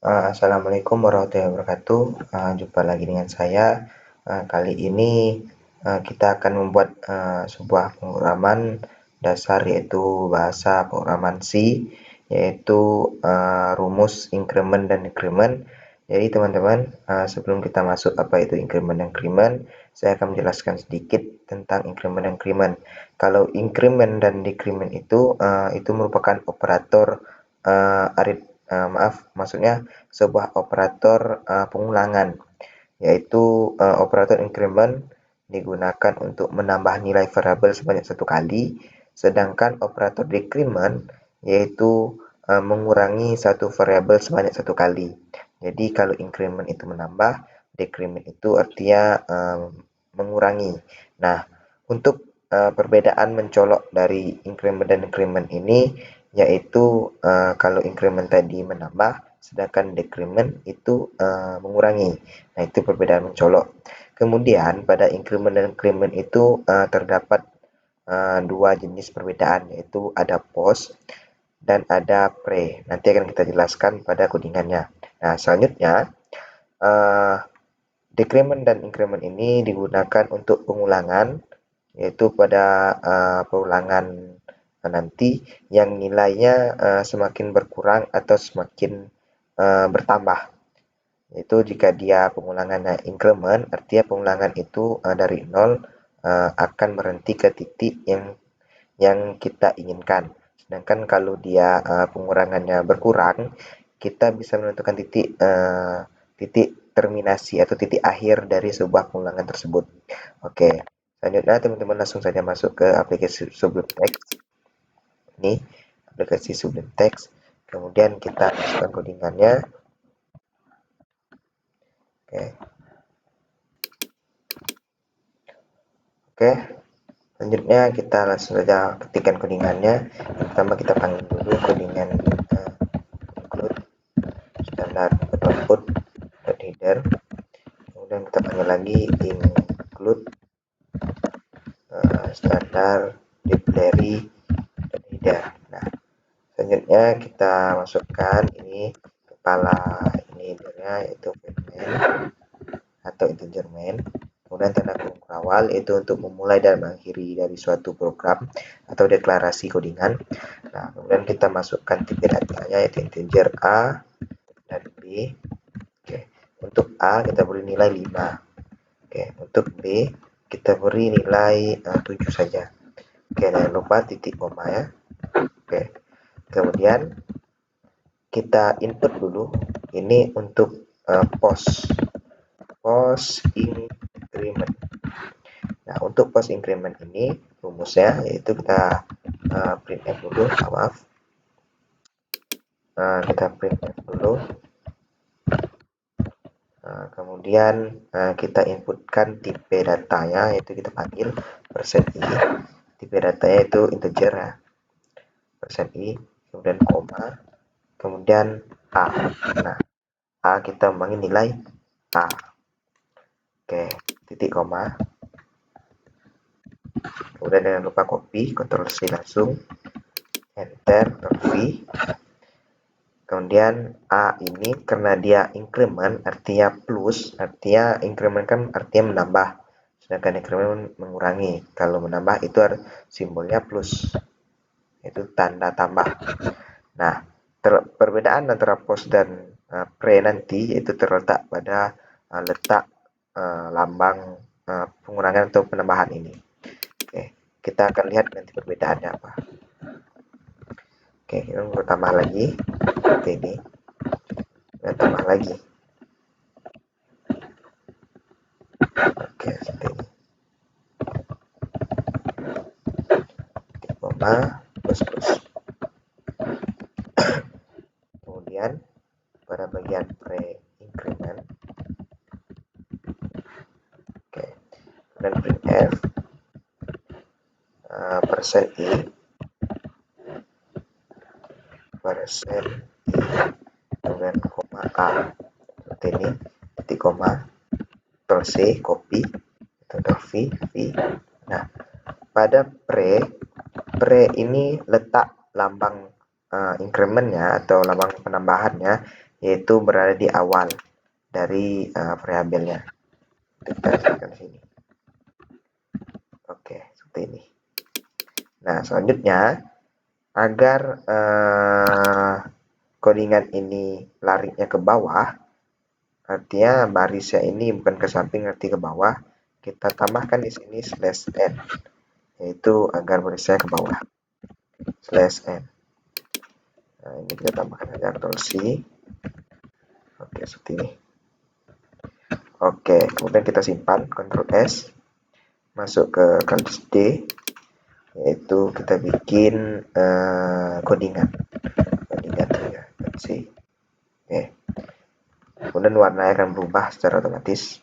Assalamualaikum warahmatullahi wabarakatuh. Jumpa lagi dengan saya. Kali ini kita akan membuat sebuah pemrograman dasar, yaitu bahasa pemrograman C, yaitu rumus increment dan decrement. Jadi teman-teman, sebelum kita masuk apa itu increment dan decrement, saya akan menjelaskan sedikit tentang increment dan decrement. Kalau increment dan decrement itu merupakan operator maksudnya sebuah operator pengulangan, yaitu operator increment digunakan untuk menambah nilai variabel sebanyak satu kali, sedangkan operator decrement yaitu mengurangi satu variabel sebanyak satu kali. Jadi kalau increment itu menambah, decrement itu artinya mengurangi. Nah, untuk perbedaan mencolok dari increment dan decrement ini, yaitu kalau increment tadi menambah, sedangkan decrement itu mengurangi. Nah, itu perbedaan mencolok. Kemudian pada increment dan decrement itu terdapat dua jenis perbedaan, yaitu ada post dan ada pre. Nanti akan kita jelaskan pada codingannya. Nah, selanjutnya decrement dan increment ini digunakan untuk pengulangan, yaitu pada pengulangan nanti yang nilainya semakin berkurang atau semakin bertambah. Itu jika dia pengulangannya increment, artinya pengulangan itu dari 0 akan berhenti ke titik yang kita inginkan. Sedangkan kalau dia pengurangannya berkurang, kita bisa menentukan titik terminasi atau titik akhir dari sebuah pengulangan tersebut. Oke, selanjutnya teman-teman langsung saja masuk ke aplikasi Sublime Text. Ini aplikasi Sublime Text. Kemudian kita masukkan codingannya. Oke, selanjutnya kita langsung saja ketikkan codingannya. Pertama kita panggil dulu codingan include standard output header. Kemudian kita panggil lagi include standard library header. Nah, selanjutnya kita masukkan ini kepala ini headernya, yaitu main atau integer main. Kemudian tanda kurung awal itu untuk memulai dan mengakhiri dari suatu program atau deklarasi codingan. Nah, kemudian kita masukkan tipe datanya, yaitu integer A dan B. Oke, untuk A kita beri nilai 5. Oke, untuk B kita beri nilai 7 saja. Oke, jangan lupa titik koma ya. Oke, kemudian kita input dulu ini untuk post increment. Nah, untuk post increment ini rumusnya yaitu kita printf dulu, kita printf dulu. Kemudian kita inputkan tipe datanya, yaitu kita panggil %i. Tipe datanya itu integer ya, %i, kemudian koma, kemudian a. Nah, a kita panggil nilai a. Oke, titik koma. Kemudian jangan lupa copy, Ctrl C langsung, enter, Ctrl V. Kemudian A ini karena dia increment artinya plus, artinya increment kan artinya menambah, sedangkan decrement mengurangi. Kalau menambah itu simbolnya plus, itu tanda tambah. Nah, perbedaan antara post dan pre nanti itu terletak pada letak lambang pengurangan atau penambahan ini. Oke, kita akan lihat nanti perbedaannya apa. Oke, kita mau tambah lagi seperti ini, dan tambah lagi. Oke, seperti ini. Koma plus. Kemudian pada bagian pre-increment, oke, dan printf %i kemudian koma a, seperti ini, titik koma, Ctrl C, copy, Ctrl V. Nah, pada pre ini letak lambang incrementnya atau lambang penambahannya yaitu berada di awal dari variabelnya. Kita letakkan sini. Oke, seperti ini. Nah, selanjutnya agar codingan ini larinya ke bawah, artinya barisnya ini bukan ke samping, nanti ke bawah, kita tambahkan di sini /n, yaitu agar barisnya ke bawah. /n. Nah, ini kita tambahkan aja Ctrl+C. Oke, seperti ini. Oke, kemudian kita simpan, Ctrl+S, masuk ke garis D, yaitu kita bikin codingan ya, C. Oke. Kemudian warnanya akan berubah secara otomatis.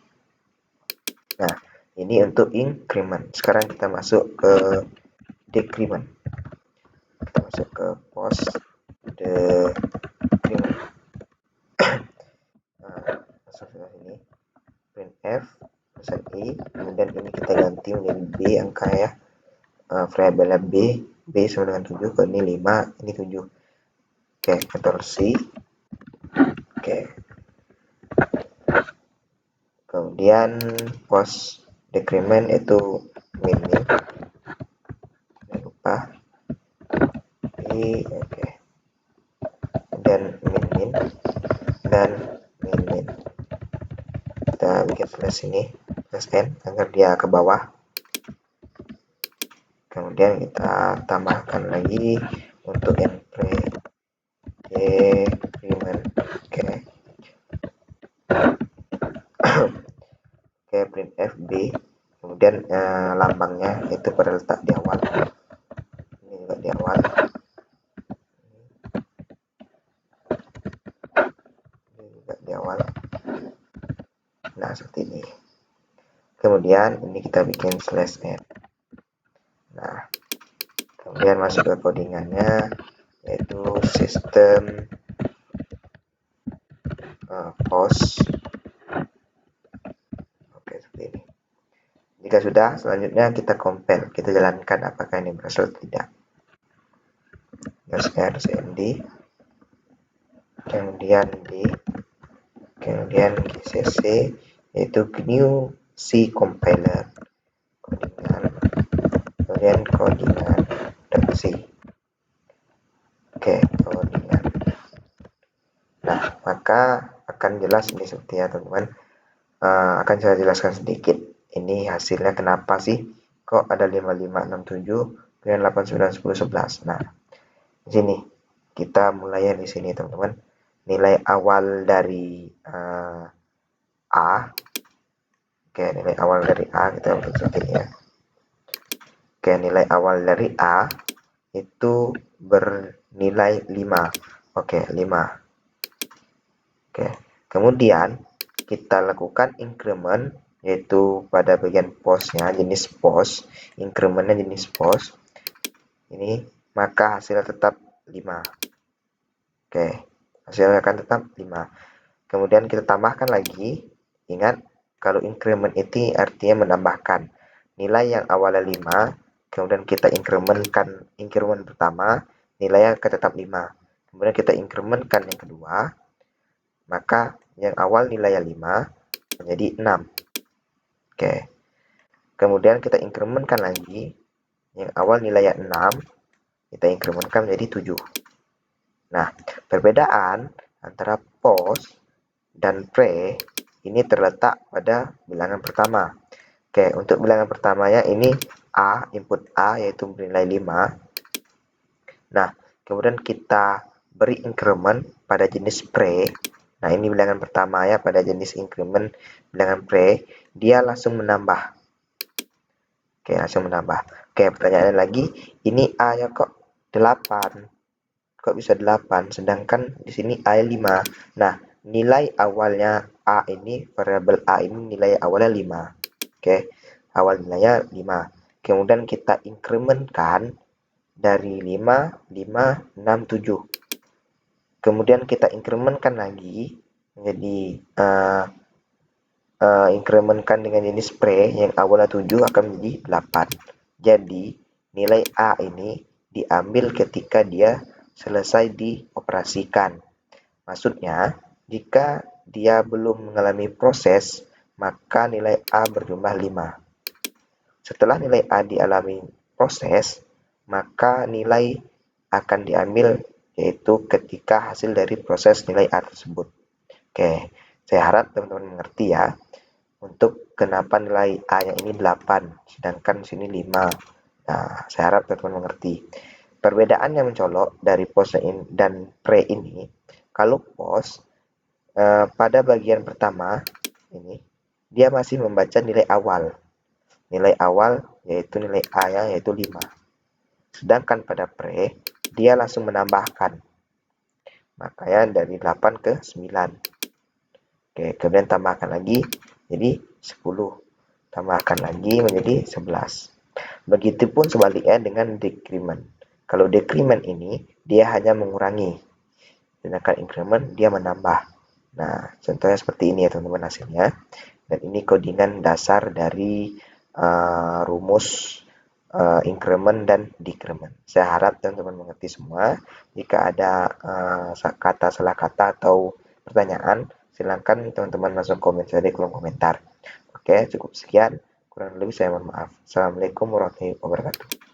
Nah, ini untuk increment. Sekarang kita masuk ke decrement. Kita masuk ke post decrement. Nah, masuk ke sini. Printf i, kemudian ini kita ganti menjadi b angka ya. Variabelnya b sama dengan 7, kalau ini 5, ini 7. Oke, Ctrl+C. Oke. Kemudian post decrement itu min, jangan lupa ini. Oke. Dan min dan min. Kita bikin /n agar dia ke bawah. Kemudian kita tambahkan lagi untuk decrement. Oke. Oke, printf b, kemudian lambangnya itu pada letak di awal, ini juga di awal, ini juga di awal. Nah, seperti ini. Kemudian ini kita bikin /n. Nah, kemudian masuk ke codingannya, yaitu sistem post. Oke, seperti ini. Jika sudah, selanjutnya kita compile, kita jalankan apakah ini berhasil atau tidak. /cmd, kemudian d, kemudian gcc, yaitu GNU C compiler, codingan, kemudian codingan.c. Oke, codingan. Nah, maka akan jelas ini seperti ya teman-teman. Akan saya jelaskan sedikit. Ini hasilnya kenapa sih kok ada 5567 kemudian 89 10 11. Nah, di sini kita mulai di sini teman-teman. Nilai awal dari A. Oke, nilai awal dari A kita bentuk seperti ini ya. Oke, nilai awal dari A itu bernilai 5. Oke, 5. Oke, kemudian kita lakukan increment, yaitu pada bagian postnya, jenis post, incrementnya jenis post ini, maka hasilnya tetap 5. Oke, hasilnya akan tetap 5. Kemudian kita tambahkan lagi, ingat kalau increment itu artinya menambahkan nilai yang awalnya 5, kemudian kita incrementkan increment pertama, nilainya akan tetap 5. Kemudian kita incrementkan yang kedua, maka yang awal nilainya 5 menjadi 6. Oke. Kemudian kita incrementkan lagi, yang awal nilainya 6, kita incrementkan menjadi 7. Nah, perbedaan antara post dan pre ini terletak pada bilangan pertama. Oke, untuk bilangan pertamanya ini A, input A yaitu bernilai 5. Nah, kemudian kita beri increment pada jenis pre. Nah, ini bilangan pertama ya, pada jenis increment bilangan pre, dia langsung menambah. Oke, langsung menambah. Oke, pertanyaannya lagi, ini A ya kok 8. Kok bisa 8? Sedangkan di sini A 5. Nah, nilai awalnya A ini, variabel A ini nilai awalnya 5. Oke, awal nilainya 5. Kemudian kita incrementkan dari 5, 5, 6, 7. Kemudian kita incrementkan lagi menjadi incrementkan dengan jenis pre yang awalnya 7 akan menjadi 8. Jadi nilai A ini diambil ketika dia selesai dioperasikan. Maksudnya, jika dia belum mengalami proses, maka nilai A berjumlah 5. Setelah nilai A dialami proses, maka nilai akan diambil yaitu ketika hasil dari proses nilai A tersebut. Oke, saya harap teman-teman mengerti ya. Untuk kenapa nilai A yang ini 8, sedangkan di sini 5. Nah, saya harap teman-teman mengerti. Perbedaan yang mencolok dari post dan pre ini, kalau post pada bagian pertama ini, dia masih membaca nilai awal. Nilai awal yaitu nilai A-nya yaitu 5. Sedangkan pada pre, dia langsung menambahkan. Makanya dari 8 ke 9. Oke, kemudian tambahkan lagi jadi 10. Tambahkan lagi menjadi 11. Begitupun sebaliknya dengan decrement. Kalau decrement ini dia hanya mengurangi, sedangkan increment dia menambah. Nah, contohnya seperti ini ya teman-teman hasilnya. Dan ini codingan dasar dari rumus increment dan decrement. Saya harap teman-teman mengerti semua. Jika ada kata salah kata atau pertanyaan, silakan teman-teman langsung komen saja di kolom komentar. Oke, cukup sekian. Kurang lebih saya mohon maaf. Assalamualaikum warahmatullahi wabarakatuh.